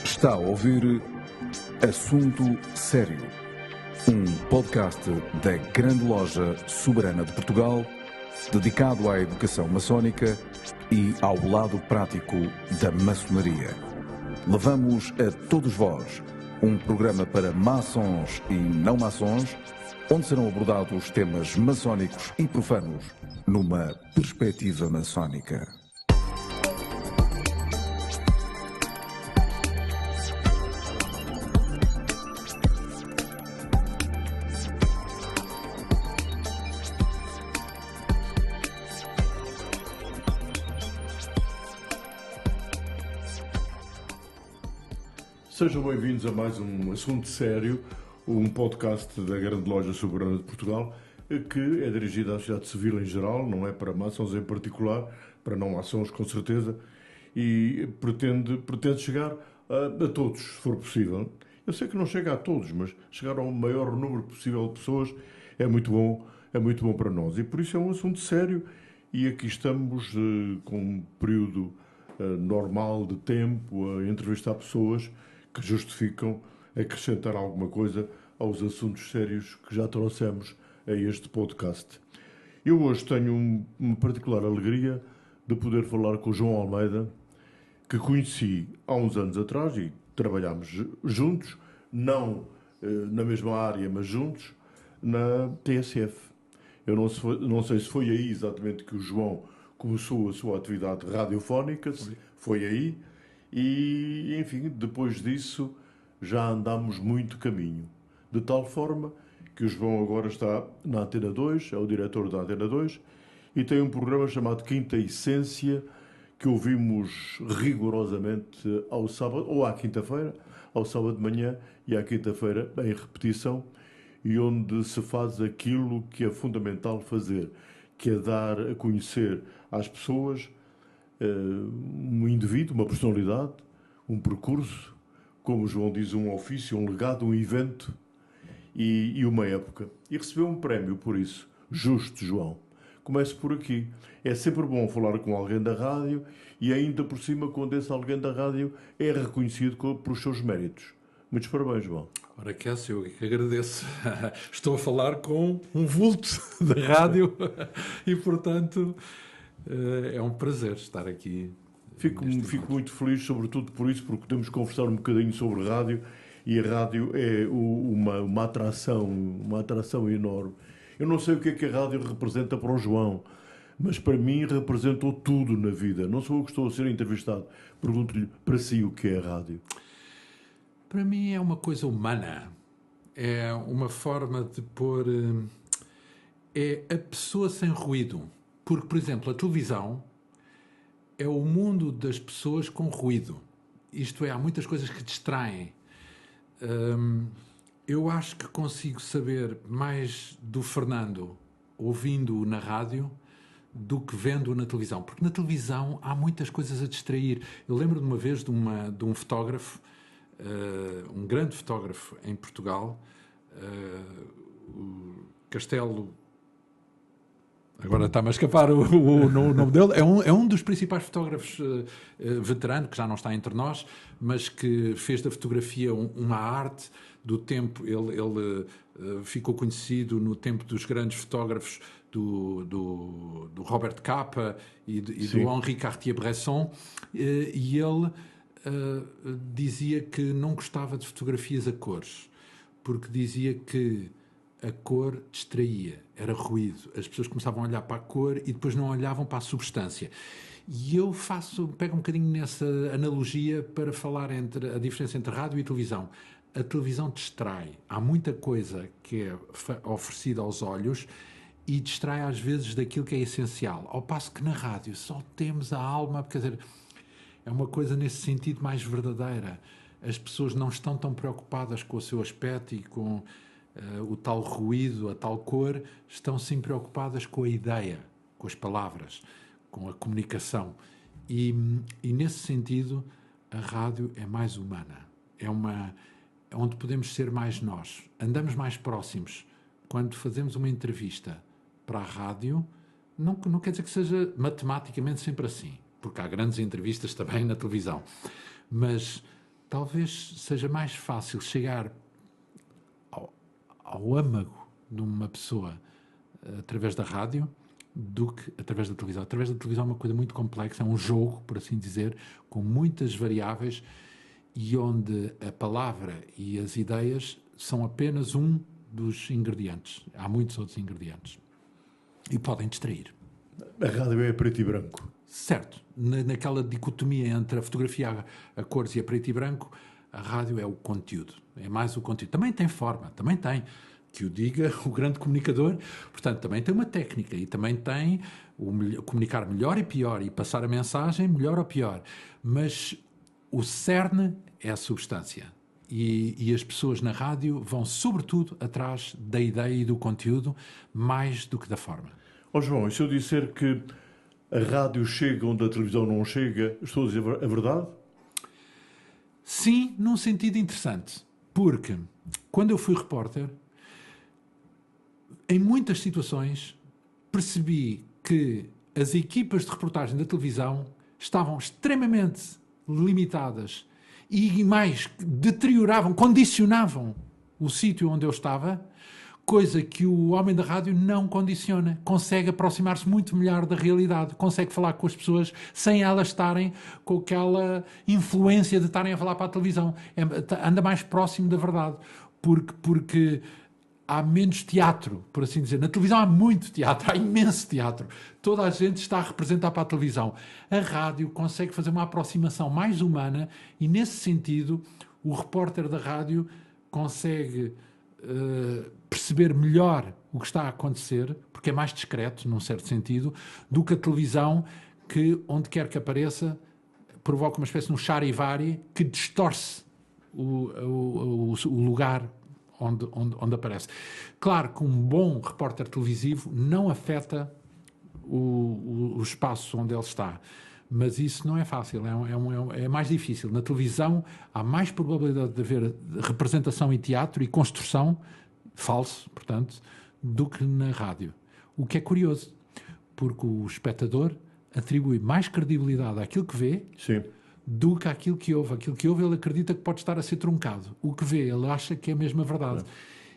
Está a ouvir Assunto Sério, um podcast da Grande Loja Soberana de Portugal, dedicado à educação maçónica e ao lado prático da maçonaria. Levamos a todos vós um programa para maçons e não maçons, onde serão abordados temas maçónicos e profanos numa perspectiva maçónica. Sejam bem-vindos a mais um Assunto Sério, um podcast da Grande Loja Soberana de Portugal, que é dirigido à sociedade civil em geral, não é para maçons em particular, para não maçons com certeza, e pretende chegar a todos, se for possível. Eu sei que não chega a todos, mas chegar ao maior número possível de pessoas é muito bom para nós. E por isso é um assunto sério, e aqui estamos com um período normal de tempo a entrevistar pessoas que justificam acrescentar alguma coisa aos assuntos sérios que já trouxemos a este podcast. Eu hoje tenho uma particular alegria de poder falar com o João Almeida, que conheci há uns anos atrás e trabalhámos juntos, não na mesma área, mas juntos, na TSF. Eu não sei se foi aí exatamente que o João começou a sua atividade radiofónica, foi aí. E, enfim, depois disso já andámos muito caminho. De tal forma que o João agora está na Antena 2, é o diretor da Antena 2, e tem um programa chamado Quinta Essência, que ouvimos rigorosamente ao sábado, ou à quinta-feira, ao sábado de manhã e à quinta-feira em repetição, e onde se faz aquilo que é fundamental fazer, que é dar a conhecer às pessoas um indivíduo, uma personalidade, um percurso, como o João diz, um ofício, um legado, um evento e uma época. E recebeu um prémio por isso. Justo, João. Começo por aqui. É sempre bom falar com alguém da rádio e ainda por cima, quando esse alguém da rádio é reconhecido pelos seus méritos. Muitos parabéns, João. Ora, Cássio, eu que agradeço. Estou a falar com um vulto da rádio e, portanto, é um prazer estar aqui. Fico muito feliz, sobretudo por isso, porque podemos conversar um bocadinho sobre rádio, e a rádio é uma atração enorme. Eu não sei o que é que a rádio representa para o João, mas para mim representou tudo na vida. Não sou eu que estou a ser entrevistado. Pergunto-lhe para si o que é a rádio. Para mim é uma coisa humana. É uma forma de pôr... É a pessoa sem ruído. Porque, por exemplo, a televisão é o mundo das pessoas com ruído. Isto é, há muitas coisas que distraem. Eu acho que consigo saber mais do Fernando ouvindo-o na rádio do que vendo-o na televisão. Porque na televisão há muitas coisas a distrair. Eu lembro de uma vez de um fotógrafo, um grande fotógrafo em Portugal, o Castelo... Agora está-me a escapar o nome dele. É um dos principais fotógrafos veterano, que já não está entre nós, mas que fez da fotografia uma arte do tempo. Ele ficou conhecido no tempo dos grandes fotógrafos do Robert Capa e do Henri Cartier-Bresson. E ele dizia que não gostava de fotografias a cores, porque dizia que a cor distraía, era ruído. As pessoas começavam a olhar para a cor e depois não olhavam para a substância. E eu pego um bocadinho nessa analogia para falar entre a diferença entre rádio e televisão. A televisão distrai. Há muita coisa que é oferecida aos olhos e distrai às vezes daquilo que é essencial. Ao passo que na rádio só temos a alma, quer dizer, é uma coisa nesse sentido mais verdadeira. As pessoas não estão tão preocupadas com o seu aspecto e com o tal ruído, a tal cor, estão sim preocupadas com a ideia, com as palavras, com a comunicação. E nesse sentido, a rádio é mais humana. É onde podemos ser mais nós. Andamos mais próximos. Quando fazemos uma entrevista, para a rádio, não quer dizer que seja matematicamente sempre assim, porque há grandes entrevistas também na televisão, mas talvez seja mais fácil chegar ao âmago de uma pessoa através da rádio do que através da televisão. Através da televisão é uma coisa muito complexa, é um jogo, por assim dizer, com muitas variáveis e onde a palavra e as ideias são apenas um dos ingredientes. Há muitos outros ingredientes. E podem distrair. A rádio é preto e branco. Certo. Naquela dicotomia entre a fotografia a cores e a preto e branco, a rádio é o conteúdo. É mais o conteúdo. Também tem forma, também tem. Que o diga o grande comunicador. Portanto, também tem uma técnica e também tem o comunicar melhor e pior e passar a mensagem melhor ou pior. Mas o cerne é a substância. E as pessoas na rádio vão, sobretudo, atrás da ideia e do conteúdo, mais do que da forma. João, e se eu disser que a rádio chega onde a televisão não chega, estou a dizer a verdade? Sim, num sentido interessante. Porque, quando eu fui repórter, em muitas situações, percebi que as equipas de reportagem da televisão estavam extremamente limitadas e mais deterioravam, condicionavam o sítio onde eu estava, coisa que o homem da rádio não condiciona. Consegue aproximar-se muito melhor da realidade, consegue falar com as pessoas sem elas estarem com aquela influência de estarem a falar para a televisão. Anda mais próximo da verdade, porque há menos teatro, por assim dizer. Na televisão há muito teatro, há imenso teatro. Toda a gente está a representar para a televisão. A rádio consegue fazer uma aproximação mais humana e, nesse sentido, o repórter da rádio consegue perceber melhor o que está a acontecer, porque é mais discreto, num certo sentido, do que a televisão, que, onde quer que apareça, provoca uma espécie de um charivari que distorce o lugar onde aparece. Claro que um bom repórter televisivo não afeta o espaço onde ele está, mas isso não é fácil, é mais difícil. Na televisão há mais probabilidade de haver representação e teatro e construção, falso, portanto, do que na rádio. O que é curioso, porque o espectador atribui mais credibilidade àquilo que vê. Sim. Do que aquilo que ouve. Aquilo que ouve ele acredita que pode estar a ser truncado. O que vê, ele acha que é a mesma verdade.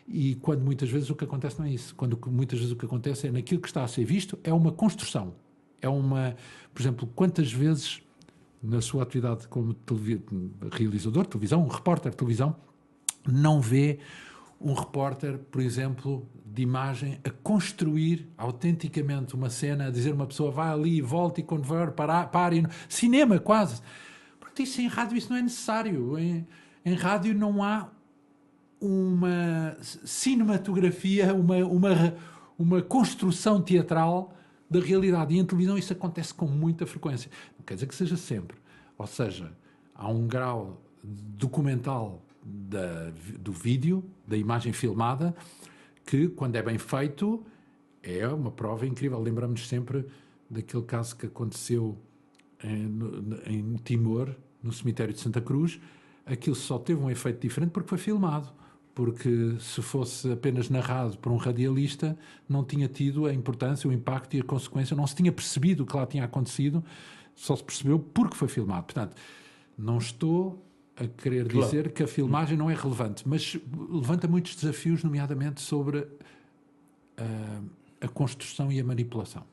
E quando muitas vezes o que acontece não é isso. Quando muitas vezes o que acontece é naquilo que está a ser visto, é uma construção. É uma... Por exemplo, quantas vezes na sua atividade como realizador de televisão, um repórter de televisão, não vê um repórter, por exemplo, de imagem, a construir autenticamente uma cena, a dizer uma pessoa vai ali e volta e quando vai para e... Cinema, quase. Isso em rádio isso não é necessário. Em rádio não há uma cinematografia, uma construção teatral da realidade. E em televisão isso acontece com muita frequência. Não quer dizer que seja sempre. Ou seja, há um grau documental do vídeo, da imagem filmada, que, quando é bem feito, é uma prova incrível. Lembramos sempre daquele caso que aconteceu em Timor, no cemitério de Santa Cruz. Aquilo só teve um efeito diferente porque foi filmado, porque se fosse apenas narrado por um radialista não tinha tido a importância, o impacto e a consequência, não se tinha percebido o que lá tinha acontecido, só se percebeu porque foi filmado. Portanto, não estou a querer dizer que a filmagem não é relevante, mas levanta muitos desafios, nomeadamente sobre a construção e a manipulação.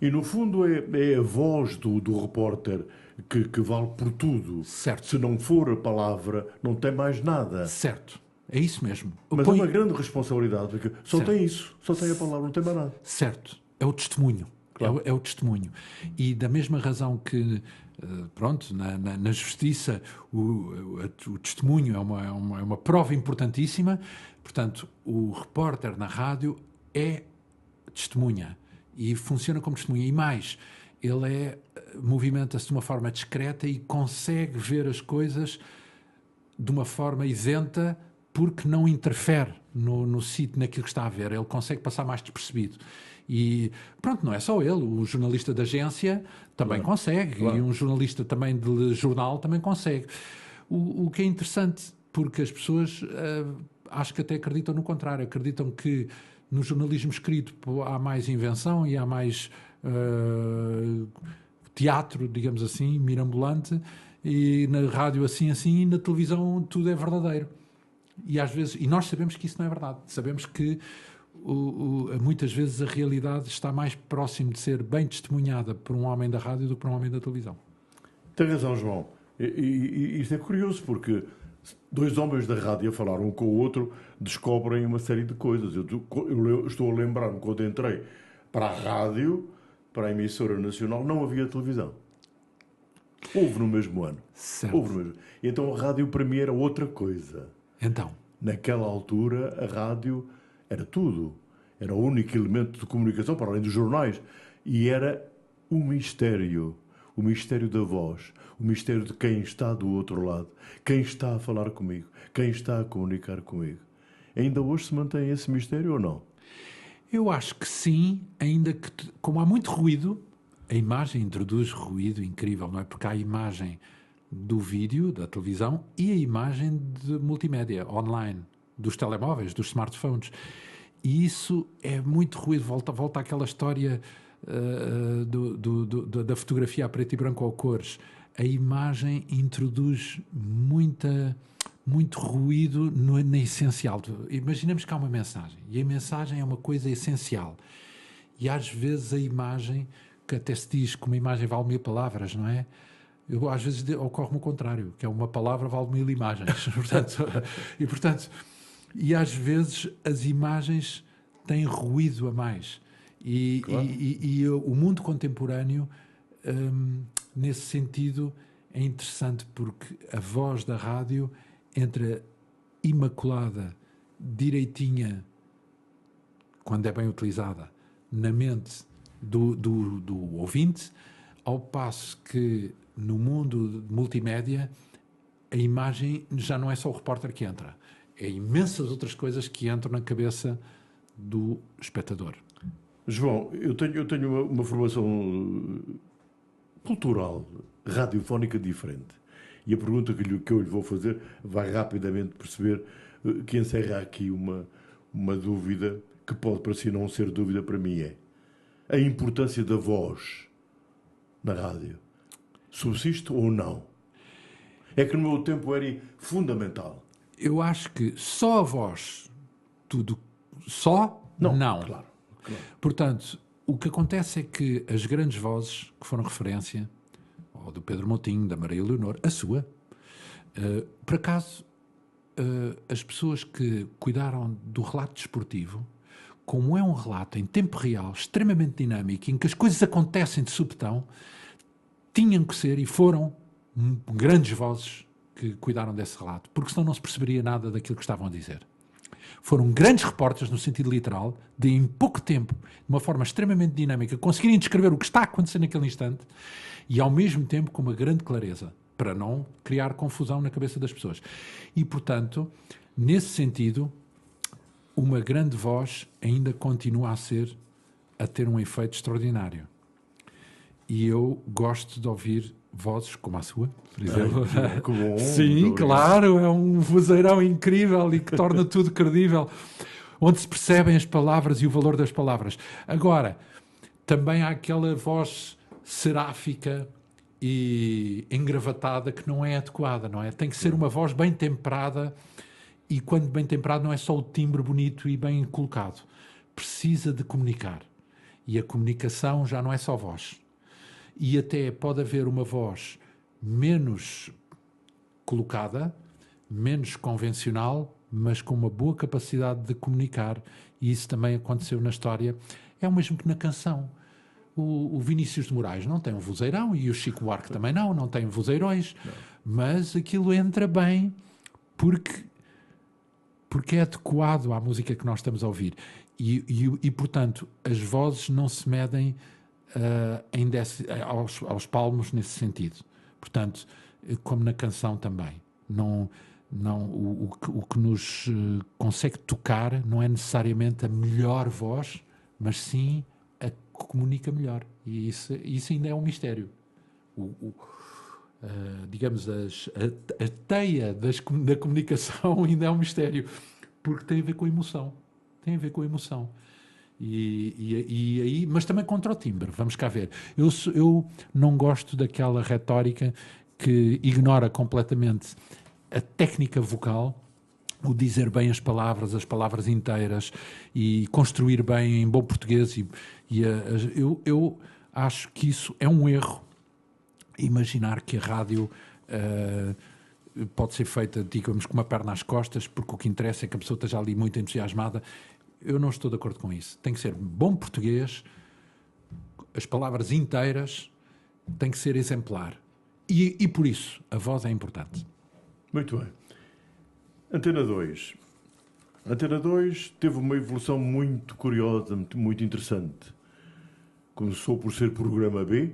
E, no fundo, é a voz do repórter que vale por tudo. Certo. Se não for a palavra, não tem mais nada. Certo. É isso mesmo. Mas é uma grande responsabilidade, porque só certo. Tem isso. Só tem a palavra, não tem mais nada. Certo. É o testemunho. Claro. É o testemunho. E da mesma razão que, pronto, na justiça o testemunho é uma prova importantíssima, portanto, o repórter na rádio é testemunha. E funciona como testemunha. E mais, ele movimenta-se de uma forma discreta e consegue ver as coisas de uma forma isenta porque não interfere no sítio, naquilo que está a ver. Ele consegue passar mais despercebido. E pronto, não é só ele. O jornalista de agência também consegue. E um jornalista também de jornal também consegue. O que é interessante, porque as pessoas acho que até acreditam no contrário. Acreditam que No jornalismo escrito há mais invenção e há mais teatro, digamos assim, mirambulante, e na rádio assim, e na televisão tudo é verdadeiro. E às vezes, e nós sabemos que isso não é verdade. Sabemos que muitas vezes a realidade está mais próximo de ser bem testemunhada por um homem da rádio do que por um homem da televisão. Tem razão, João. E isto é curioso, porque dois homens da rádio a falar um com o outro descobrem uma série de coisas. Eu estou a lembrar-me quando entrei para a rádio, para a emissora nacional, não havia televisão. Houve no mesmo ano. Certo. Houve no mesmo. Então a rádio para mim era outra coisa. Então, Naquela altura a rádio era tudo. Era o único elemento de comunicação, para além dos jornais. E era um mistério. O mistério da voz. O mistério de quem está do outro lado. Quem está a falar comigo. Quem está a comunicar comigo. Ainda hoje se mantém esse mistério ou não? eu acho que sim, ainda que, como há muito ruído, a imagem introduz ruído incrível, não é? Porque há a imagem do vídeo, da televisão, e a imagem de multimédia, online, dos telemóveis, dos smartphones. E isso é muito ruído. Volta àquela história da fotografia a preto e branco ou cores. A imagem introduz muito ruído na essencial. Imaginemos que há uma mensagem, e a mensagem é uma coisa essencial. E às vezes a imagem, que até se diz que uma imagem vale 1000 palavras, não é? Às vezes ocorre-me o contrário, que é uma palavra vale 1000 imagens. E às vezes as imagens têm ruído a mais. Claro. E o mundo contemporâneo, nesse sentido, é interessante porque a voz da rádio entra imaculada, direitinha, quando é bem utilizada, na mente do ouvinte, ao passo que no mundo de multimédia a imagem já não é só o repórter que entra, é imensas outras coisas que entram na cabeça do espectador. João, eu tenho uma formação cultural, radiofónica diferente. E a pergunta que eu lhe vou fazer vai rapidamente perceber que encerra aqui uma dúvida que pode para si não ser dúvida, para mim é a importância da voz na rádio. Subsiste ou não? É que no meu tempo era fundamental. Eu acho que só a voz, tudo só, não. Claro. Portanto, o que acontece é que as grandes vozes que foram referência, ou do Pedro Moutinho, da Maria Leonor, a sua, por acaso, as pessoas que cuidaram do relato desportivo, como é um relato em tempo real, extremamente dinâmico, em que as coisas acontecem de supetão, tinham que ser e foram grandes vozes que cuidaram desse relato, porque senão não se perceberia nada daquilo que estavam a dizer. Foram grandes repórteres, no sentido literal, de em pouco tempo, de uma forma extremamente dinâmica, conseguirem descrever o que está a acontecer naquele instante e, ao mesmo tempo, com uma grande clareza, para não criar confusão na cabeça das pessoas. E, portanto, nesse sentido, uma grande voz ainda continua a ter um efeito extraordinário. E eu gosto de ouvir vozes como a sua, por exemplo. Que bom. Sim, claro, é um vozeirão incrível e que torna tudo credível, onde se percebem as palavras e o valor das palavras. Agora, também há aquela voz seráfica e engravatada que não é adequada, não é? Tem que ser uma voz bem temperada, e quando bem temperado não é só o timbre bonito e bem colocado. Precisa de comunicar. E a comunicação já não é só voz. E até pode haver uma voz menos colocada, menos convencional, mas com uma boa capacidade de comunicar. E isso também aconteceu na história. É o mesmo que na canção. O Vinícius de Moraes não tem um vozeirão, e o Chico Buarque também não tem vozeirões, mas aquilo entra bem porque é adequado à música que nós estamos a ouvir. E portanto, as vozes não se medem aos palmos nesse sentido. Portanto, como na canção também. O que nos consegue tocar não é necessariamente a melhor voz, mas sim a que comunica melhor. E isso ainda é um mistério. Digamos, a teia da comunicação ainda é um mistério, porque tem a ver com a emoção. tem a ver com a emoção. E aí, mas também contra o timbre, vamos cá ver. Eu não gosto daquela retórica que ignora completamente a técnica vocal, o dizer bem as palavras inteiras e construir bem em bom português. Eu acho que isso é um erro. Imaginar que a rádio pode ser feita, digamos, com uma perna às costas, porque o que interessa é que a pessoa esteja ali muito entusiasmada. Eu não estou de acordo com isso. Tem que ser bom português, as palavras inteiras, tem que ser exemplar. E por isso, a voz é importante. Muito bem. Antena 2. Antena 2 teve uma evolução muito curiosa, muito interessante. Começou por ser programa B,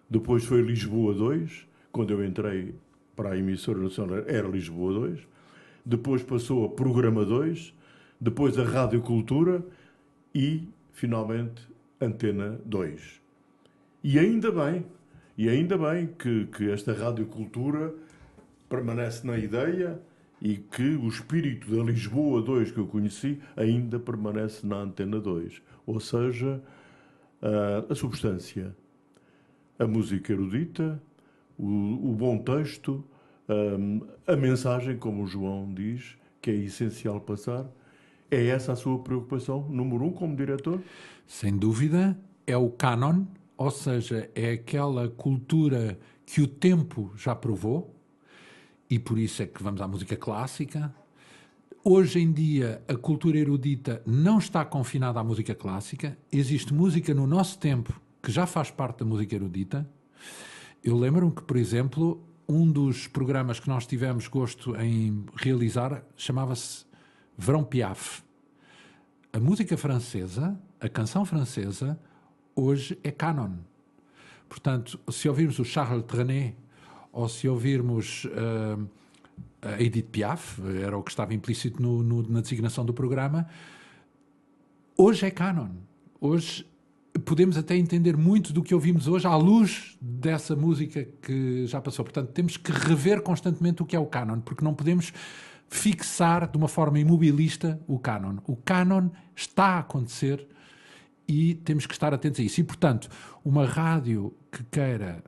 depois foi Lisboa 2, quando eu entrei para a emissora nacional era Lisboa 2, depois passou a Programa 2, depois a Rádio Cultura e, finalmente, Antena 2. E ainda bem que esta Rádio Cultura permanece na ideia e que o espírito da Lisboa 2 que eu conheci ainda permanece na Antena 2. Ou seja, a substância, a música erudita, o bom texto, a mensagem, como o João diz, que é essencial passar. É essa a sua preocupação, número 1, como diretor? Sem dúvida, é o canon, ou seja, é aquela cultura que o tempo já provou, e por isso é que vamos à música clássica. Hoje em dia, a cultura erudita não está confinada à música clássica. Existe música no nosso tempo que já faz parte da música erudita. Eu lembro-me que, por exemplo, um dos programas que nós tivemos gosto em realizar chamava-se Verão Piaf. A música francesa, a canção francesa, hoje é canon. Portanto, se ouvirmos o Charles Trenet ou se ouvirmos a Edith Piaf, era o que estava implícito na designação do programa, hoje é canon. Hoje podemos até entender muito do que ouvimos hoje à luz dessa música que já passou. Portanto, temos que rever constantemente o que é o canon, porque não podemos fixar de uma forma imobilista o canon. O canon está a acontecer e temos que estar atentos a isso. E, portanto, uma rádio que queira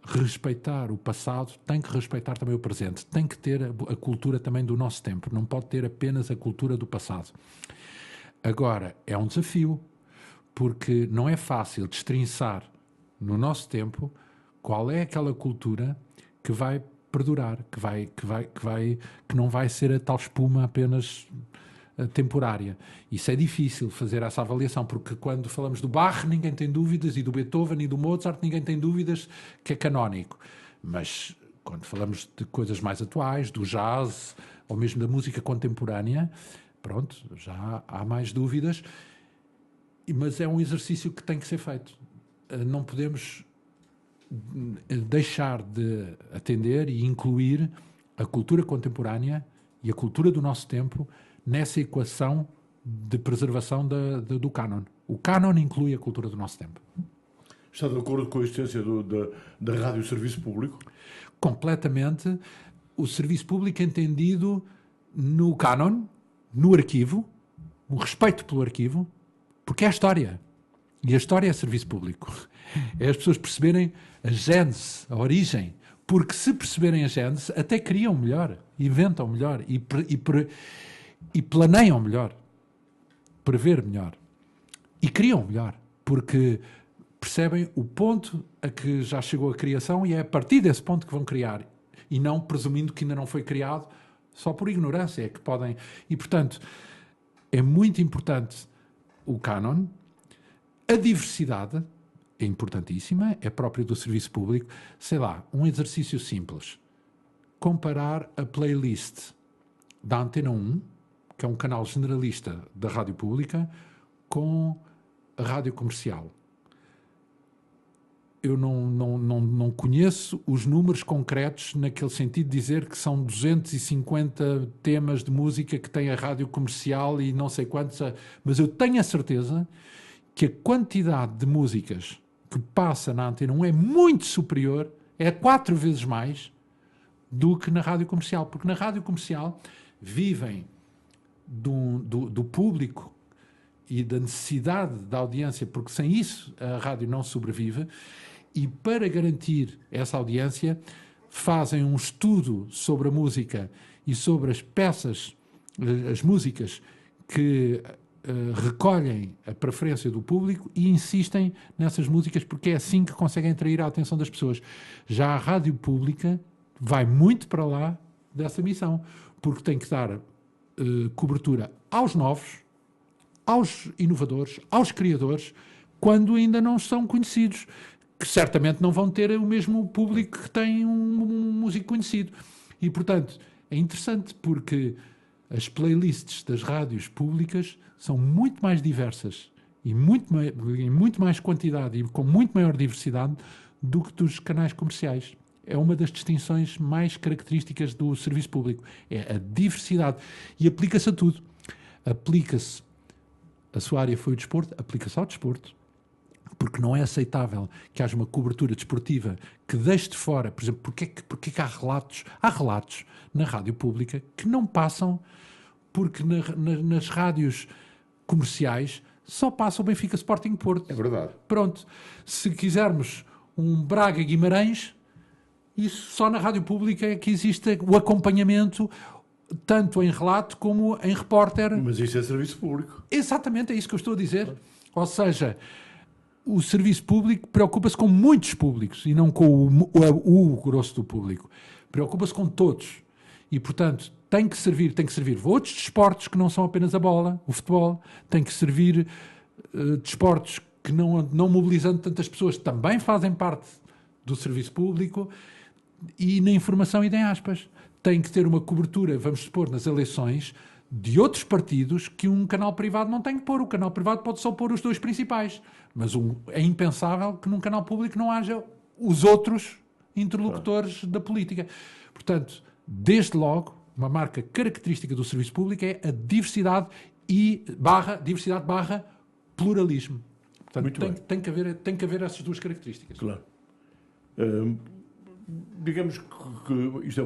respeitar o passado tem que respeitar também o presente. Tem que ter a cultura também do nosso tempo. Não pode ter apenas a cultura do passado. Agora, é um desafio, porque não é fácil destrinçar no nosso tempo qual é aquela cultura que vai perdurar, que não vai ser a tal espuma apenas temporária. Isso é difícil fazer essa avaliação, porque quando falamos do Bach ninguém tem dúvidas, e do Beethoven e do Mozart ninguém tem dúvidas que é canónico. Mas quando falamos de coisas mais atuais, do jazz ou mesmo da música contemporânea, pronto, já há mais dúvidas, mas é um exercício que tem que ser feito. Não podemos deixar de atender e incluir a cultura contemporânea e a cultura do nosso tempo nessa equação de preservação do canon. O canon inclui a cultura do nosso tempo. Está de acordo com a existência da rádio serviço público? Completamente. O serviço público entendido no canon, no arquivo, o respeito pelo arquivo, porque é a história. E a história é serviço público. É as pessoas perceberem a gênese, a origem. Porque se perceberem a gênese, até criam melhor, inventam melhor e planeiam melhor, prever melhor. E criam melhor, porque percebem o ponto a que já chegou a criação e é a partir desse ponto que vão criar. E não presumindo que ainda não foi criado, só por ignorância é que podem... E, portanto, é muito importante o canon. A diversidade é importantíssima, é própria do serviço público. Sei lá, um exercício simples. Comparar a playlist da Antena 1, que é um canal generalista da rádio pública, com a rádio comercial. Eu não conheço os números concretos naquele sentido de dizer que são 250 temas de música que tem a rádio comercial e não sei quantos, mas eu tenho a certeza que a quantidade de músicas que passa na Antena 1 é muito superior, é 4 vezes mais do que na rádio comercial, porque na rádio comercial vivem do público e da necessidade da audiência, porque sem isso a rádio não sobrevive, e para garantir essa audiência fazem um estudo sobre a música e sobre as peças, as músicas que recolhem a preferência do público e insistem nessas músicas porque é assim que conseguem atrair a atenção das pessoas. Já a rádio pública vai muito para lá dessa missão, porque tem que dar cobertura aos novos, aos inovadores, aos criadores, quando ainda não são conhecidos, que certamente não vão ter o mesmo público que tem um músico conhecido. E, portanto, é interessante porque as playlists das rádios públicas são muito mais diversas e em muito mais quantidade e com muito maior diversidade do que dos canais comerciais. É uma das distinções mais características do serviço público. É a diversidade. E aplica-se a tudo. Aplica-se, a sua área foi o desporto, aplica-se ao desporto. Porque não é aceitável que haja uma cobertura desportiva que deixe de fora, por exemplo, porque que há relatos na rádio pública que não passam, porque nas rádios comerciais só passa o Benfica Sporting Porto. É verdade. Pronto. Se quisermos um Braga Guimarães, isso só na rádio pública é que existe o acompanhamento, tanto em relato como em repórter. Mas isso é serviço público. Exatamente, é isso que eu estou a dizer. Ou seja, o serviço público preocupa-se com muitos públicos e não com o grosso do público. Preocupa-se com todos. E, portanto, tem que servir outros desportos que não são apenas a bola, o futebol, tem que servir desportos que não mobilizando tantas pessoas também fazem parte do serviço público e na informação e em aspas. Tem que ter uma cobertura, vamos supor, nas eleições de outros partidos que um canal privado não tem que pôr. O canal privado pode só pôr os dois principais. Mas é impensável que num canal público não haja os outros interlocutores da política. Portanto, desde logo, uma marca característica do serviço público é a diversidade barra pluralismo. Portanto, tem que haver essas duas características. Claro. Digamos que isto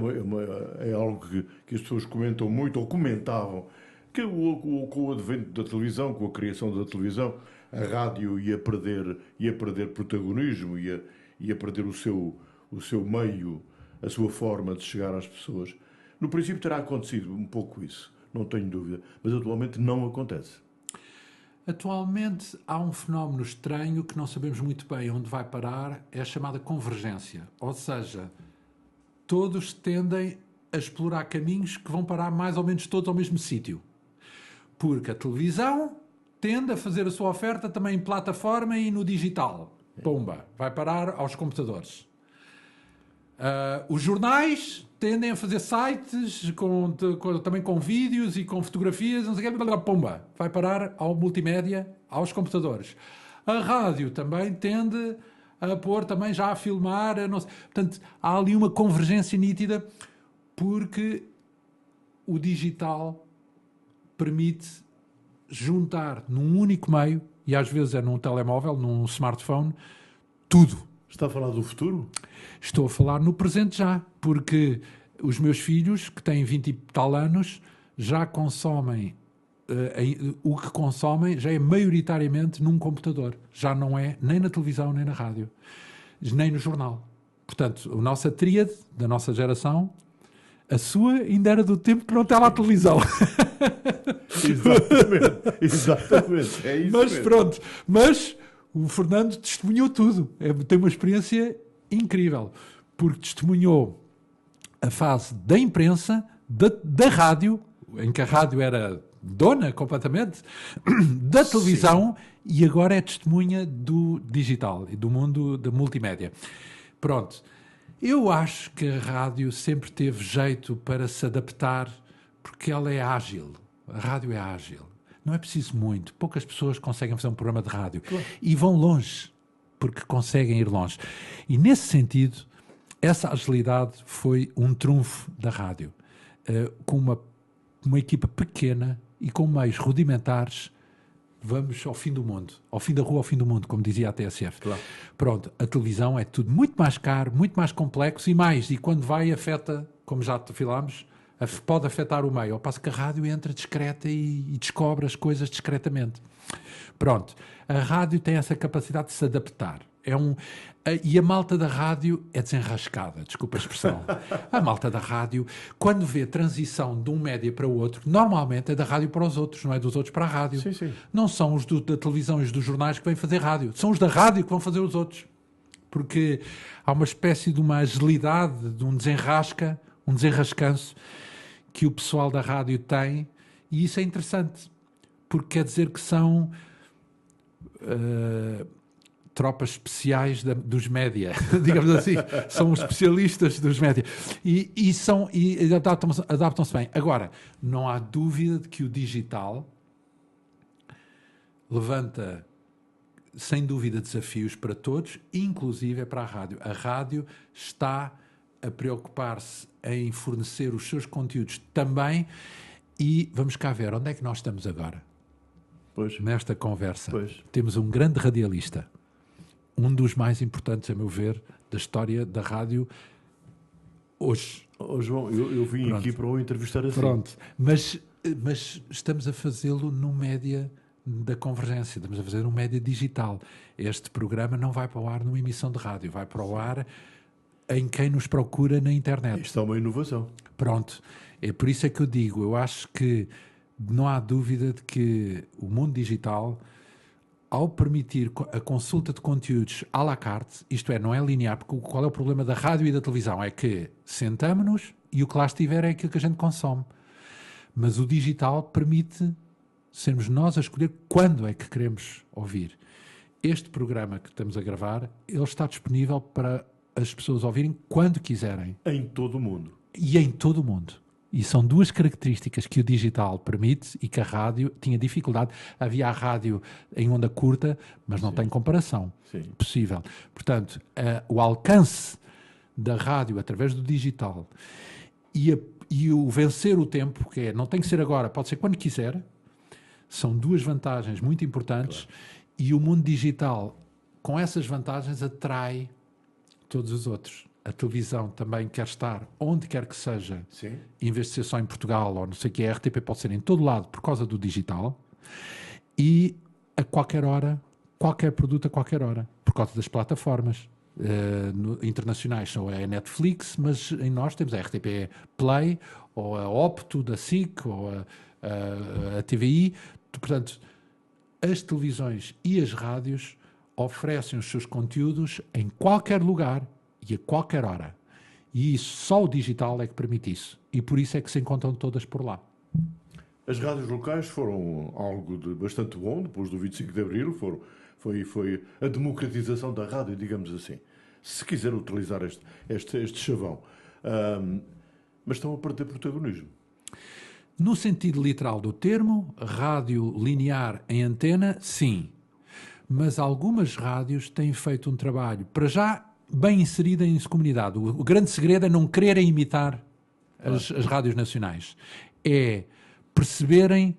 é algo que as pessoas comentam muito, ou comentavam, que com o advento da televisão, com a criação da televisão, a rádio ia perder protagonismo, ia perder o seu meio, a sua forma de chegar às pessoas. No princípio terá acontecido um pouco isso, não tenho dúvida, mas atualmente não acontece. Atualmente há um fenómeno estranho que não sabemos muito bem onde vai parar, é a chamada convergência. Ou seja, todos tendem a explorar caminhos que vão parar mais ou menos todos ao mesmo sítio. Porque a televisão tende a fazer a sua oferta também em plataforma e no digital. Pumba, vai parar aos computadores. Os jornais tendem a fazer sites também com vídeos e com fotografias, não sei o quê, pumba, vai parar ao multimédia, aos computadores. A rádio também tende a pôr, também já a filmar, não sei. Portanto, há ali uma convergência nítida porque o digital permite juntar num único meio, e às vezes é num telemóvel, num smartphone, tudo. Está a falar do futuro? Estou a falar no presente já, porque os meus filhos, que têm 20 e tal anos, já consomem, o que consomem já é maioritariamente num computador. Já não é nem na televisão, nem na rádio, nem no jornal. Portanto, a nossa tríade, da nossa geração, a sua ainda era do tempo que não estava à televisão. Exatamente. É isso mas mesmo. Pronto, mas o Fernando testemunhou tudo. Tem uma experiência incrível, porque testemunhou a fase da imprensa, da rádio, em que a rádio era dona completamente, da televisão, e agora é testemunha do digital e do mundo da multimédia. Pronto. Eu acho que a rádio sempre teve jeito para se adaptar, porque ela é ágil. A rádio é ágil. Não é preciso muito. Poucas pessoas conseguem fazer um programa de rádio. Claro. E vão longe, porque conseguem ir longe. E nesse sentido, essa agilidade foi um trunfo da rádio. Com uma equipa pequena e com meios rudimentares, vamos ao fim do mundo. Ao fim da rua, ao fim do mundo, como dizia a TSF. Claro. Pronto, a televisão é tudo muito mais caro, muito mais complexo e quando vai afeta, como já falámos, pode afetar o meio, ao passo que a rádio entra discreta e descobre as coisas discretamente. Pronto, a rádio tem essa capacidade de se adaptar. E a malta da rádio é desenrascada, desculpa a expressão. A malta da rádio, quando vê transição de um média para o outro, normalmente é da rádio para os outros, não é dos outros para a rádio. Sim, sim. Não são os da televisão e os dos jornais que vêm fazer rádio, são os da rádio que vão fazer os outros. Porque há uma espécie de uma agilidade, de um desenrascanço que o pessoal da rádio tem, e isso é interessante, porque quer dizer que são tropas especiais dos média, digamos assim, são os especialistas dos média, e adaptam-se bem. Agora, não há dúvida de que o digital levanta, sem dúvida, desafios para todos, inclusive para a rádio. A rádio está a preocupar-se em fornecer os seus conteúdos também, e vamos cá ver, onde é que nós estamos agora? Pois. Nesta conversa. Pois. Temos um grande radialista, um dos mais importantes, a meu ver, da história da rádio hoje. Oh, João, eu vim aqui para o entrevistar assim. Pronto, mas estamos a fazê-lo no média da convergência, estamos a fazer um média digital. Este programa não vai para o ar numa emissão de rádio, vai para o ar em quem nos procura na internet. Isto é uma inovação. Pronto, é por isso é que eu digo, eu acho que não há dúvida de que o mundo digital, ao permitir a consulta de conteúdos à la carte, isto é, não é linear, porque qual é o problema da rádio e da televisão? É que sentamos-nos e o que lá estiver é aquilo que a gente consome. Mas o digital permite sermos nós a escolher quando é que queremos ouvir. Este programa que estamos a gravar, ele está disponível para as pessoas ouvirem quando quiserem. Em todo o mundo. E em todo o mundo. E são duas características que o digital permite e que a rádio tinha dificuldade. Havia a rádio em onda curta, mas não tem comparação possível. Portanto, o alcance da rádio através do digital e o vencer o tempo, que é, não tem que ser agora, pode ser quando quiser, são duas vantagens muito importantes. Claro. E o mundo digital, com essas vantagens, atrai todos os outros. A televisão também quer estar onde quer que seja, sim, em vez de ser só em Portugal ou não sei o que, a RTP pode ser em todo lado por causa do digital, e a qualquer hora, qualquer produto a qualquer hora, por causa das plataformas internacionais. São a Netflix, mas em nós temos a RTP Play, ou a Opto da SIC, ou a TVI. Portanto, as televisões e as rádios oferecem os seus conteúdos em qualquer lugar e a qualquer hora. E isso, só o digital é que permite isso. E por isso é que se encontram todas por lá. As rádios locais foram algo de bastante bom, depois do 25 de Abril, foi a democratização da rádio, digamos assim. Se quiser utilizar este chavão. Mas estão a perder protagonismo. No sentido literal do termo, rádio linear em antena, sim. Mas algumas rádios têm feito um trabalho, para já, bem inserido em comunidade. O grande segredo é não quererem imitar as rádios nacionais. É perceberem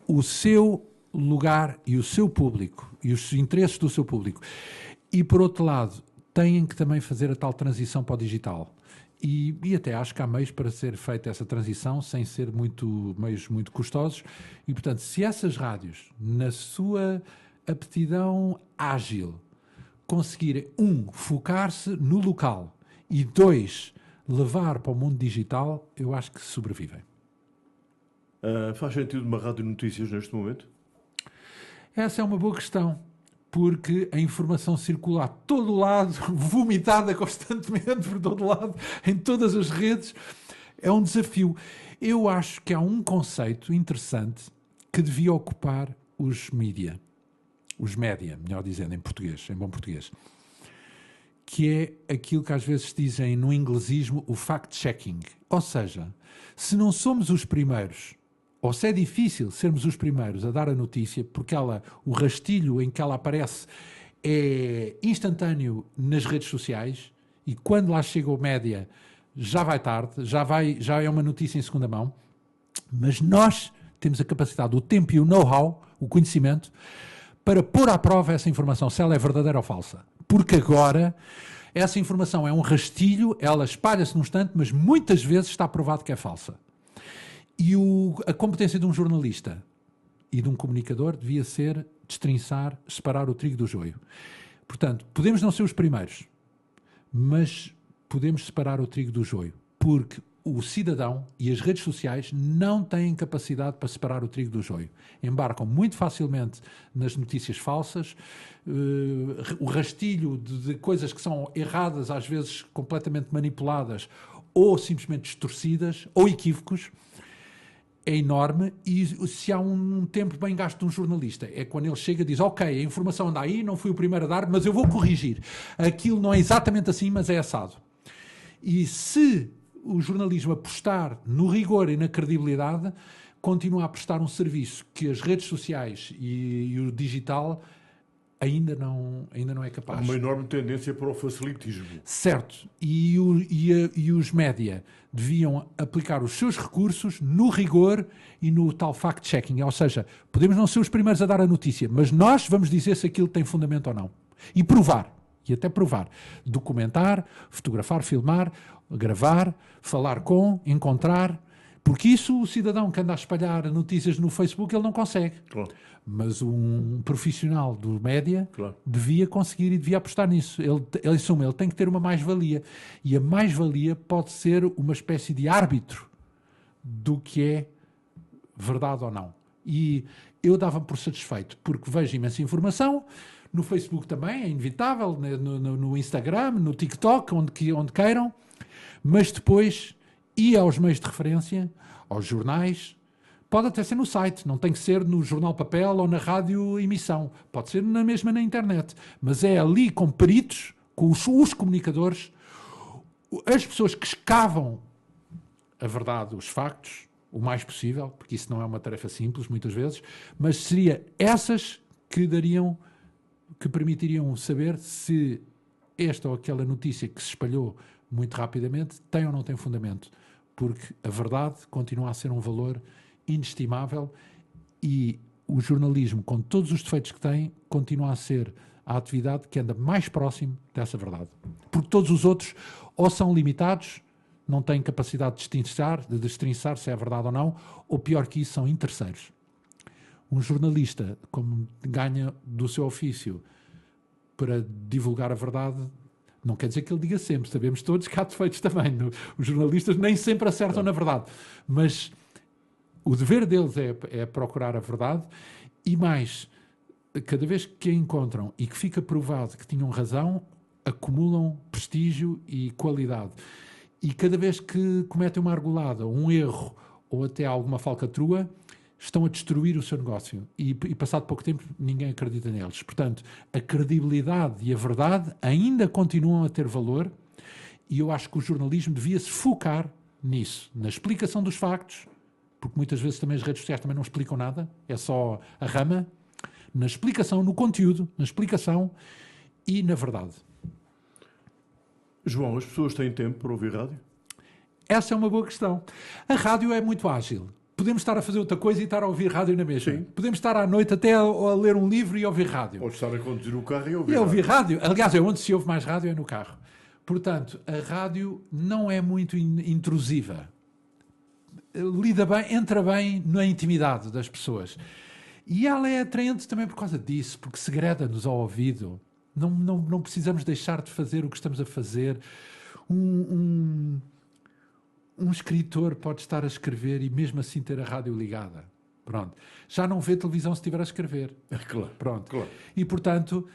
o seu lugar e o seu público e os interesses do seu público. E, por outro lado, têm que também fazer a tal transição para o digital. E até acho que há meios para ser feita essa transição sem ser meios muito custosos. E, portanto, se essas rádios, na sua aptidão ágil, conseguirem, focar-se no local e, 2, levar para o mundo digital, eu acho que sobrevivem. Faz sentido uma rádio notícias neste momento? Essa é uma boa questão, porque a informação circula a todo lado, vomitada constantemente por todo lado, em todas as redes. É um desafio. Eu acho que há um conceito interessante que devia ocupar os média, melhor dizendo, em bom português, que é aquilo que às vezes dizem no inglesismo o fact-checking. Ou seja, se não somos os primeiros, ou se é difícil sermos os primeiros a dar a notícia, porque o rastilho em que ela aparece é instantâneo nas redes sociais, e quando lá chega o média já vai tarde, já é uma notícia em segunda mão, mas nós temos a capacidade, o tempo e o know-how, o conhecimento, para pôr à prova essa informação, se ela é verdadeira ou falsa. Porque agora essa informação é um rastilho, ela espalha-se num instante, mas muitas vezes está provado que é falsa. E a competência de um jornalista e de um comunicador devia ser destrinçar, separar o trigo do joio. Portanto, podemos não ser os primeiros, mas podemos separar o trigo do joio, porque o cidadão e as redes sociais não têm capacidade para separar o trigo do joio. Embarcam muito facilmente nas notícias falsas, o rastilho de coisas que são erradas, às vezes completamente manipuladas, ou simplesmente distorcidas, ou equívocos, é enorme. E se há um tempo bem gasto de um jornalista, é quando ele chega e diz: ok, a informação anda aí, não fui o primeiro a dar, mas eu vou corrigir. Aquilo não é exatamente assim, mas é assado. E se o jornalismo apostar no rigor e na credibilidade, continua a prestar um serviço que as redes sociais e o digital ainda não é capaz. Há uma enorme tendência para o facilitismo. Certo. E os média deviam aplicar os seus recursos no rigor e no tal fact-checking. Ou seja, podemos não ser os primeiros a dar a notícia, mas nós vamos dizer se aquilo tem fundamento ou não. E provar. E até provar. Documentar, fotografar, filmar, gravar, falar com, encontrar. Porque isso o cidadão que anda a espalhar notícias no Facebook, ele não consegue. Claro. Mas um profissional do média Claro. devia conseguir e devia apostar nisso. Ele tem que ter uma mais-valia. E a mais-valia pode ser uma espécie de árbitro do que é verdade ou não. E eu dava-me por satisfeito, porque vejo imensa informação. No Facebook também, é inevitável, no Instagram, no TikTok, onde queiram. Mas depois ia aos meios de referência, aos jornais. Pode até ser no site, não tem que ser no jornal papel ou na rádio emissão. Pode ser na mesma na internet. Mas é ali com peritos, com os comunicadores, as pessoas que escavam a verdade, os factos, o mais possível, porque isso não é uma tarefa simples, muitas vezes, mas seria essas que permitiriam saber se esta ou aquela notícia que se espalhou muito rapidamente tem ou não tem fundamento. Porque a verdade continua a ser um valor inestimável e o jornalismo, com todos os defeitos que tem, continua a ser a atividade que anda mais próximo dessa verdade. Porque todos os outros ou são limitados, não têm capacidade de destrinçar se é verdade ou não, ou pior que isso, são interesseiros. Um jornalista, como ganha do seu ofício para divulgar a verdade, não quer dizer que ele diga sempre, sabemos todos que há defeitos também. Os jornalistas nem sempre acertam na verdade, mas o dever deles é procurar a verdade e mais, cada vez que a encontram e que fica provado que tinham razão, acumulam prestígio e qualidade. E cada vez que cometem uma argolada, um erro ou até alguma falcatrua, estão a destruir o seu negócio. E passado pouco tempo, ninguém acredita neles. Portanto, a credibilidade e a verdade ainda continuam a ter valor e eu acho que o jornalismo devia se focar nisso, na explicação dos factos, porque muitas vezes também as redes sociais também não explicam nada, é só a rama, na explicação, no conteúdo, na explicação e na verdade. João, as pessoas têm tempo para ouvir rádio? Essa é uma boa questão. A rádio é muito ágil. Podemos estar a fazer outra coisa e estar a ouvir rádio na mesma. Sim. Podemos estar à noite até a ler um livro e ouvir rádio. Pode estar a conduzir o carro e E ouvir rádio. Aliás, é onde se ouve mais rádio, é no carro. Portanto, a rádio não é muito intrusiva. Lida bem, entra bem na intimidade das pessoas. E ela é atraente também por causa disso, porque segreda-nos ao ouvido. Não precisamos deixar de fazer o que estamos a fazer. Um escritor pode estar a escrever e mesmo assim ter a rádio ligada. Pronto. Já não vê televisão se estiver a escrever. Claro. Pronto. Claro. E, portanto,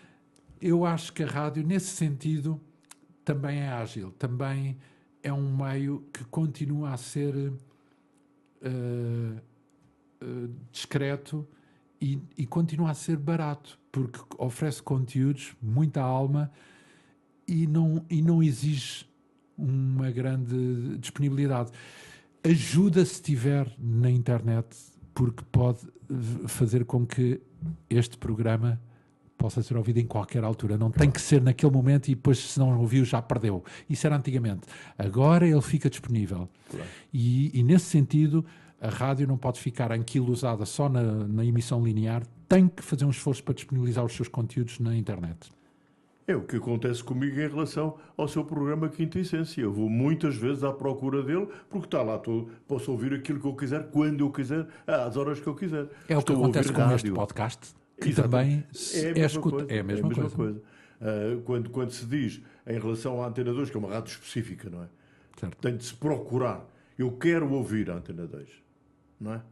eu acho que a rádio, nesse sentido, também é ágil. Também é um meio que continua a ser discreto e continua a ser barato, porque oferece conteúdos, muita alma e não exige uma grande disponibilidade. Ajuda se estiver na internet, porque pode fazer com que este programa possa ser ouvido em qualquer altura. Não tem que ser naquele momento e depois, se não ouviu, já perdeu. Isso era antigamente. Agora ele fica disponível. Claro. E nesse sentido, a rádio não pode ficar anquilosada só na emissão linear, tem que fazer um esforço para disponibilizar os seus conteúdos na internet. É o que acontece comigo em relação ao seu programa Quinta Essência. Eu vou muitas vezes à procura dele, porque está lá, posso ouvir aquilo que eu quiser, quando eu quiser, às horas que eu quiser. É o que acontece com este podcast, que também é a mesma coisa. Quando se diz em relação à Antena 2, que é uma rádio específica, não é? Certo. Tem de se procurar. Eu quero ouvir a Antena 2, não é?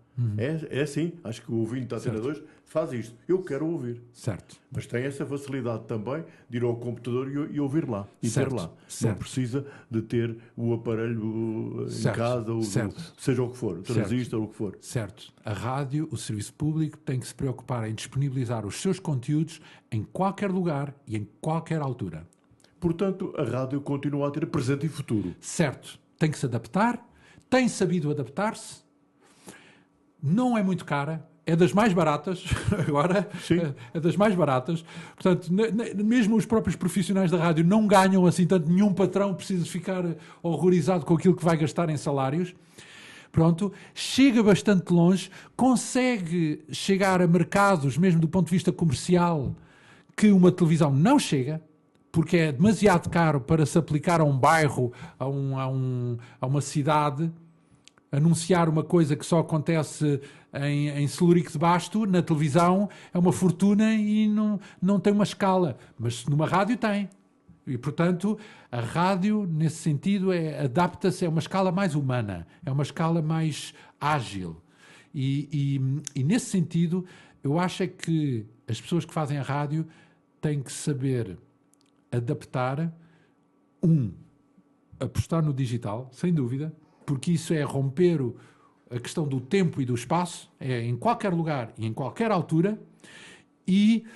É assim. Acho que o ouvinte da Antena 2 faz isto. Eu quero ouvir. Certo. Mas tem essa facilidade também de ir ao computador e ouvir lá. E ter lá. Não precisa de ter o aparelho em casa, seja o que for, o transistor ou o que for. Certo. A rádio, o serviço público, tem que se preocupar em disponibilizar os seus conteúdos em qualquer lugar e em qualquer altura. Portanto, a rádio continua a ter presente e futuro. Certo. Tem que se adaptar, tem sabido adaptar-se, não é muito cara, é das mais baratas, agora, é das mais baratas. Portanto, mesmo os próprios profissionais da rádio não ganham assim tanto, nenhum patrão precisa ficar horrorizado com aquilo que vai gastar em salários. Pronto, chega bastante longe, consegue chegar a mercados, mesmo do ponto de vista comercial, que uma televisão não chega, porque é demasiado caro para se aplicar a um bairro, a uma cidade. Anunciar uma coisa que só acontece em Celurico de Basto, na televisão, é uma fortuna e não tem uma escala. Mas numa rádio tem. E, portanto, a rádio, nesse sentido, adapta-se a uma escala mais humana, é uma escala mais ágil. E nesse sentido, eu acho é que as pessoas que fazem a rádio têm que saber adaptar, apostar no digital, sem dúvida, porque isso é romper a questão do tempo e do espaço, é em qualquer lugar e em qualquer altura, e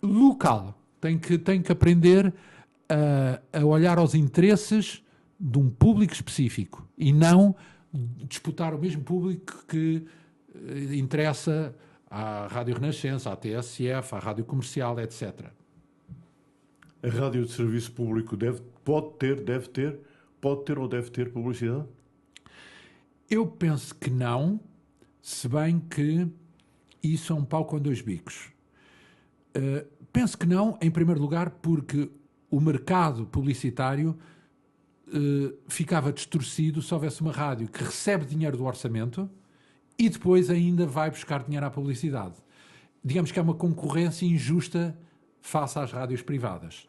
local. Tem que aprender a olhar aos interesses de um público específico e não disputar o mesmo público que interessa à Rádio Renascença, à TSF, à Rádio Comercial, etc. A rádio de serviço público pode ter ou deve ter publicidade? Eu penso que não, se bem que isso é um pau com dois bicos. Penso que não, em primeiro lugar, porque o mercado publicitário ficava distorcido se houvesse uma rádio que recebe dinheiro do orçamento e depois ainda vai buscar dinheiro à publicidade. Digamos que é uma concorrência injusta face às rádios privadas.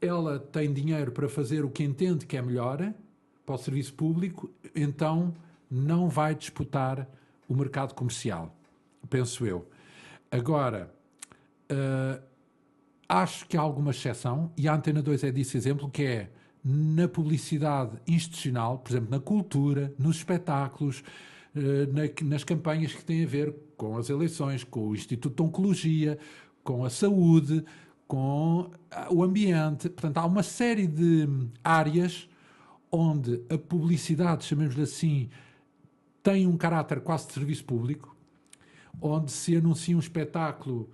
Ela tem dinheiro para fazer o que entende que é melhor para o serviço público, então não vai disputar o mercado comercial, penso eu. Agora, acho que há alguma exceção, e a Antena 2 é disso exemplo, que é na publicidade institucional, por exemplo, na cultura, nos espetáculos, nas campanhas que têm a ver com as eleições, com o Instituto de Oncologia, com a saúde, com o ambiente. Portanto, há uma série de áreas onde a publicidade, chamemos-lhe assim, tem um caráter quase de serviço público, onde se anuncia um espetáculo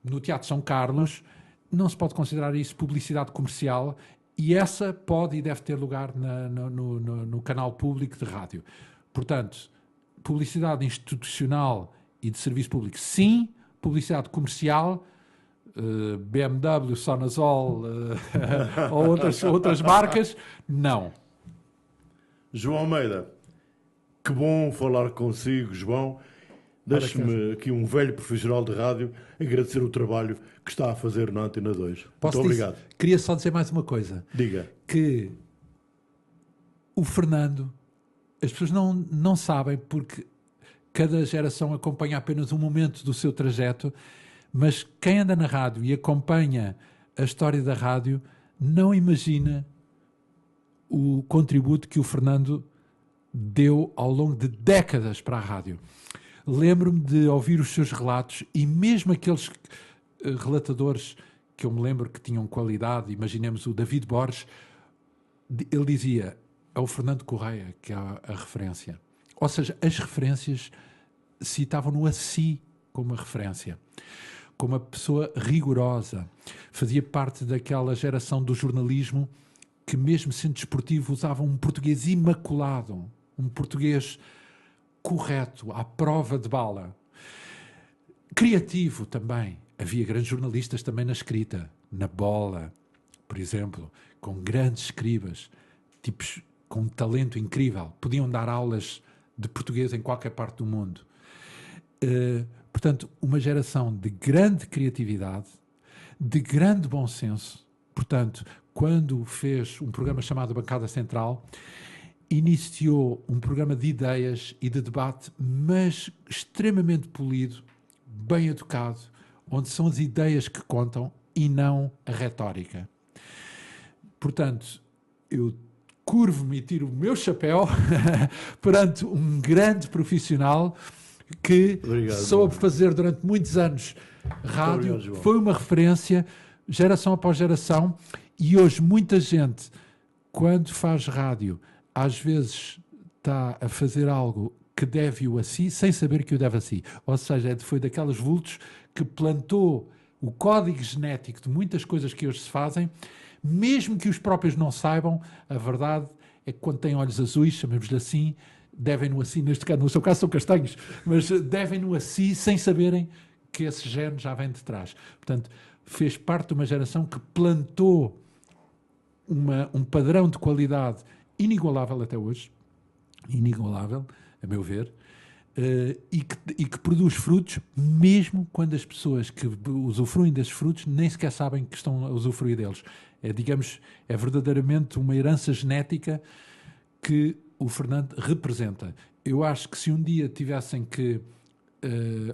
no Teatro São Carlos, não se pode considerar isso publicidade comercial, e essa pode e deve ter lugar no canal público de rádio. Portanto, publicidade institucional e de serviço público, sim. Publicidade comercial, BMW, Sonazol ou outras marcas, não. João Almeida, que bom falar consigo, João. Deixe-me aqui, um velho profissional de rádio, agradecer o trabalho que está a fazer na Antena 2. Muito obrigado. Queria só dizer mais uma coisa. Diga. Que o Fernando, as pessoas não sabem, porque cada geração acompanha apenas um momento do seu trajeto, mas quem anda na rádio e acompanha a história da rádio não imagina o contributo que o Fernando deu ao longo de décadas para a rádio. Lembro-me de ouvir os seus relatos, e mesmo aqueles relatadores que eu me lembro que tinham qualidade, imaginemos o David Borges, ele dizia, é o Fernando Correia que é a referência. Ou seja, as referências citavam-no a si como a referência, como uma pessoa rigorosa. Fazia parte daquela geração do jornalismo que, mesmo sendo desportivo, usava um português imaculado, um português correto, à prova de bala. Criativo também. Havia grandes jornalistas também na escrita, na Bola, por exemplo, com grandes escribas, tipos com um talento incrível, podiam dar aulas de português em qualquer parte do mundo. Portanto, uma geração de grande criatividade, de grande bom senso. Portanto, quando fez um programa chamado Bancada Central, iniciou um programa de ideias e de debate, mas extremamente polido, bem educado, onde são as ideias que contam e não a retórica. Portanto, eu curvo-me e tiro o meu chapéu perante um grande profissional que soube fazer durante muitos anos rádio, obrigado, foi uma referência, geração após geração, e hoje muita gente, quando faz rádio, às vezes está a fazer algo que deve-o a si, sem saber que o deve a si. Ou seja, foi daquelas vultos que plantou o código genético de muitas coisas que hoje se fazem, mesmo que os próprios não saibam. A verdade é que quando têm olhos azuis, chamemos-lhe assim, devem-no a si, neste caso, no seu caso são castanhos, mas devem-no a si sem saberem que esse gene já vem de trás. Portanto, fez parte de uma geração que plantou um padrão de qualidade inigualável até hoje, inigualável, a meu ver, e que produz frutos, mesmo quando as pessoas que usufruem desses frutos nem sequer sabem que estão a usufruir deles. É verdadeiramente uma herança genética que o Fernando representa. Eu acho que se um dia tivessem que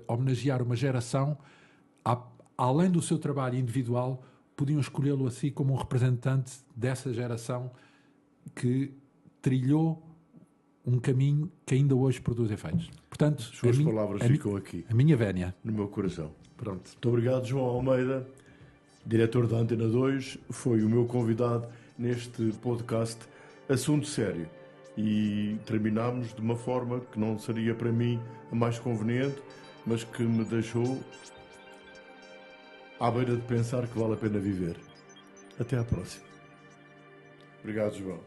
homenagear uma geração, além do seu trabalho individual, podiam escolhê-lo assim como um representante dessa geração que trilhou um caminho que ainda hoje produz efeitos. Portanto, as suas palavras ficam aqui. A minha vénia. No meu coração. Pronto. Muito obrigado, João Almeida, diretor da Antena 2, foi o meu convidado neste podcast Assunto Sério. E terminámos de uma forma que não seria para mim a mais conveniente, mas que me deixou à beira de pensar que vale a pena viver. Até à próxima. Obrigado, João.